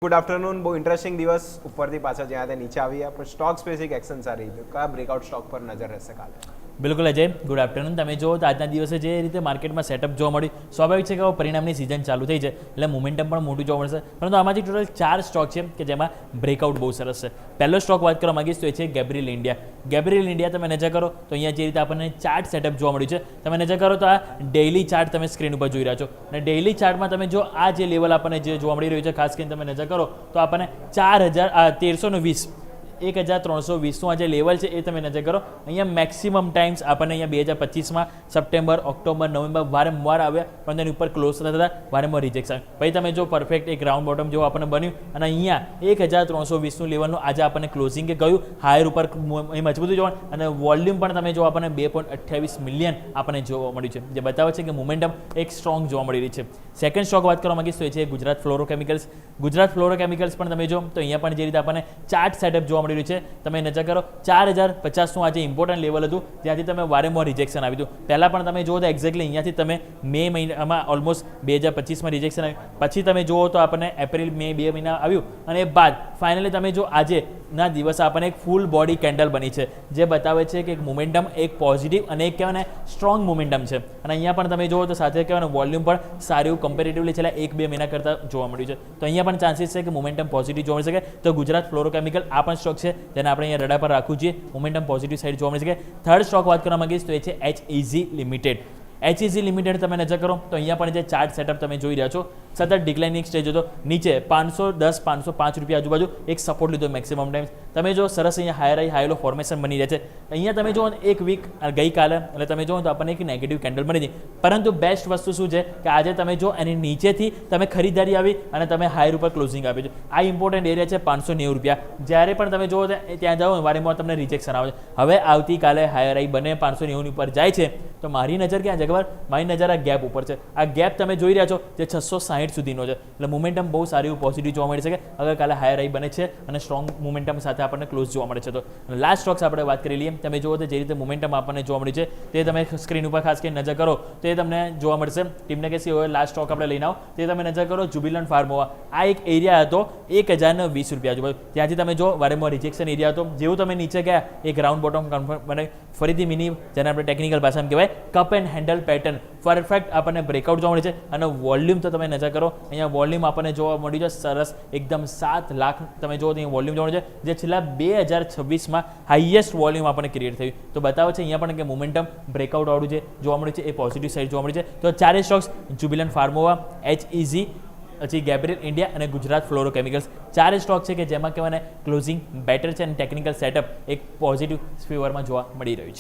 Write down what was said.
Good afternoon. બહુ interesting દિવસ ઉપરથી પાછા જ્યાં ત્યાં નીચે આવ્યા પણ સ્ટોક સ્પેસિફિક એક્શન સારી હતી. કયા બ્રેકઆઉટ સ્ટોક પર નજર રહેશે કાલે? બિલકુલ અજય, ગુડ આફ્ટરનૂન. તમે જો તો આજના દિવસે જે રીતે માર્કેટમાં સેટઅપ જોવા મળ્યું, સ્વાભાવિક છે કે પરિણામની સિઝન ચાલુ થઈ છે એટલે મોમેન્ટમ પણ મોટું જોવા મળશે. પરંતુ આમાંથી ટોટલ 4 સ્ટોક છે કે જેમાં બ્રેકઆઉટ બહુ સરસ છે. પહેલો સ્ટોક વાત કરવા માંગીશ તો એ છે ગેબ્રિયલ ઇન્ડિયા. ગેબ્રિયલ ઇન્ડિયા તમે નજર કરો તો અહીંયા જે રીતે આપણને ચાર્ટ સેટઅપ જોવા મળ્યું છે, તમે નજર કરો તો આ ડેઇલી ચાર્ટ તમે સ્ક્રીન ઉપર જોઈ રહ્યા છો અને ડેઇલી ચાર્ટમાં તમે જો આ જે લેવલ આપણને જે જોવા મળી રહ્યું છે, ખાસ કરીને તમે નજર કરો તો આપણને 1320 1320નું આ જે લેવલ છે એ તમે નજર કરો. અહીંયા મેક્સિમમ ટાઈમ્સ આપણને અહીંયા 2025માં સપ્ટેમ્બર, ઓક્ટોબર, નવેમ્બર વારંવાર આવ્યા પણ તેની ઉપર ક્લોઝ થતા વારંવાર રિજેક્શન. પછી તમે જો પરફેક્ટ એક રાઉન્ડ બોટમ જેવું આપણને બન્યું અને અહીંયા 1320નું લેવલનું આજે આપણને ક્લોઝિંગ ગયું હાયર ઉપર મજબૂત જોવા અને વોલ્યુમ પણ તમે જો આપણને 2.28 મિલિયન આપણને જોવા મળ્યું છે, જે બતાવે છે કે મોમેન્ટમ એક સ્ટ્રોંગ જોવા મળી રહી છે. સેકન્ડ સ્ટોક વાત કરવા માંગીશ તો એ છે ગુજરાત ફ્લોરોકેમિકલ્સ. ગુજરાત ફ્લોરોકેમિકલ્સ પણ તમે જો તો અહીંયા પણ જે રીતે આપણને ચાર્ટ સેટઅપ જોવા મળી રહ્યું છે, તમે નજર કરો 4050નું આજે ઇમ્પોર્ટન્ટ લેવલ હતું જ્યાંથી તમે વારંવાર રિજેક્શન આવ્યું હતું. પહેલાં પણ તમે જુઓ તો એક્ઝેક્ટલી અહીંયાથી તમે મે મહિનામાં ઓલમોસ્ટ 2025માં રિજેક્શન આવ્યું. પછી તમે જુઓ તો આપણને એપ્રિલ મે 2 મહિના આવ્યું અને એ બાદ ફાઇનલી તમે જો આજે ના દિવસે આપણને એક ફૂલ બોડી કેન્ડલ બની છે, જે બતાવે છે કે એક મોમેન્ટમ એક પોઝિટિવ અને એક કહેવાય ને સ્ટ્રોંગ મોમેન્ટમ છે. અને અહીંયા પણ તમે જુઓ તો સાથે કહેવાય ને વોલ્યુમ પણ સારું કમ્પેરેટિવલી છેલ્લા 1-2 મહિના કરતાં જોવા મળ્યું છે. તો અહીંયા પણ ચાન્સીસ છે કે મોમેન્ટમ પોઝિટિવ જોવા મળી શકે. તો ગુજરાત ફ્લોરોકેમિકલ આ પણ સ્ટોક છે જેને આપણે અહીંયા રડા પર રાખવું જોઈએ. મોમેન્ટમ પોઝિટિવ સાઈડ જોવા મળી શકે. થર્ડ સ્ટોક વાત કરવા માંગીશ તો એ છે HEG લિમિટેડ. HEG લિમિટેડ તમે નજર કરો તો અહીંયા પણ જે ચાર્ટ સેટઅપ તમે જોઈ રહ્યા છો, સતત ડિક્લાઇનિંગ સ્ટેજ હતો, નીચે 510-505 રૂપિયા આજુબાજુ એક સપોર્ટ લીધો મેક્સિમમ ટાઈમ. તમે જો સરસ અહીંયા હાઈ લો ફોર્મેશન બની રહ્યા છે. અહીંયા તમે જો એક વીક ગઈકાલે એટલે તમે જો તો આપણને એક નેગેટિવ કેન્ડલ બની હતી. પરંતુ બેસ્ટ વસ્તુ શું છે કે આજે તમે જો એની નીચેથી તમે ખરીદારી આવી અને તમે હાયર ઉપર ક્લોઝિંગ આપ્યું છે. આ ઇમ્પોર્ટન્ટ એરિયા છે 590 રૂપિયા. જ્યારે પણ તમે જુઓ ત્યાં જાઓ વારંવાર તમને રિજેક્શન આવે છે. હવે આવતીકાલે હાયર આઈ બને 590 ઉપર જાય છે તો મારી નજર ક્યાં છે ખબર? મારી નજર આ ગેપ ઉપર છે. આ ગેપ તમે જોઈ રહ્યા છો જે 660 સુધીનો છે. એટલે મોમેન્ટમ બહુ સારી પોઝિટિવ જોવા મળી શકે અગર કાલે હાયર આઈ બને છે અને સ્ટ્રોંગ મોમેન્ટમ સાથે આપણને ક્લોઝ જોવા મળે છે. તો લાસ્ટ સ્ટોક્સ આપણે વાત કરી લઈએ. તમે જુઓ તો જે રીતે મોમેન્ટમ આપણને જોવા મળી છે તે તમે સ્ક્રીન ઉપર ખાસ કરીને નજર કરો તો એ તમને જોવા મળશે. ટીમને કે હોય લાસ્ટ સ્ટોક આપણે લઈને આવો તે તમે નજર કરો જુબિલન્ટ ફાર્મોવા. આ એક એરિયા હતો 1020 રૂપિયા આજુબાજુ, ત્યાંથી તમે જો વારંવાર રિજેક્શન એરિયા હતો. જેવું તમે નીચે ગયા એક રાઉન્ડ બોટમ કન્ફર્મ બને ફરીથી મિની, જેને આપણે ટેકનિકલ ભાષામાં કહેવાય cup and handle pattern perfect આપણને બ્રેકઆઉટ જોવા મળે છે. અને વોલ્યુમ તો તમે નજર કરો, અહીંયા વોલ્યુમ આપણને જોવા મળ્યું છે સરસ એકદમ 7 લાખ તમે જુઓ તો અહીંયા વોલ્યુમ જોવા મળે છે, જે છેલ્લા 2026માં હાઈએસ્ટ વોલ્યુમ આપણને ક્રિએટ થયું. તો બતાવે છે અહીંયા પણ કે મોમેન્ટમ બ્રેકઆઉટ વાળું જે જોવા મળ્યું છે એ પોઝિટિવ સાઈડ જોવા મળી છે. તો ચારે સ્ટોક્સ જુબિલન્ટ ફાર્મોવા, HEG, પછી ગેબ્રિયલ ઇન્ડિયા અને ગુજરાત ફ્લોરોકેમિકલ્સ ચારે સ્ટોક છે કે જેમાં કહેવાય ક્લોઝિંગ બેટર છે અને ટેકનિકલ સેટઅપ એક પોઝિટિવ ફેવરમાં જોવા મળી રહ્યું છે.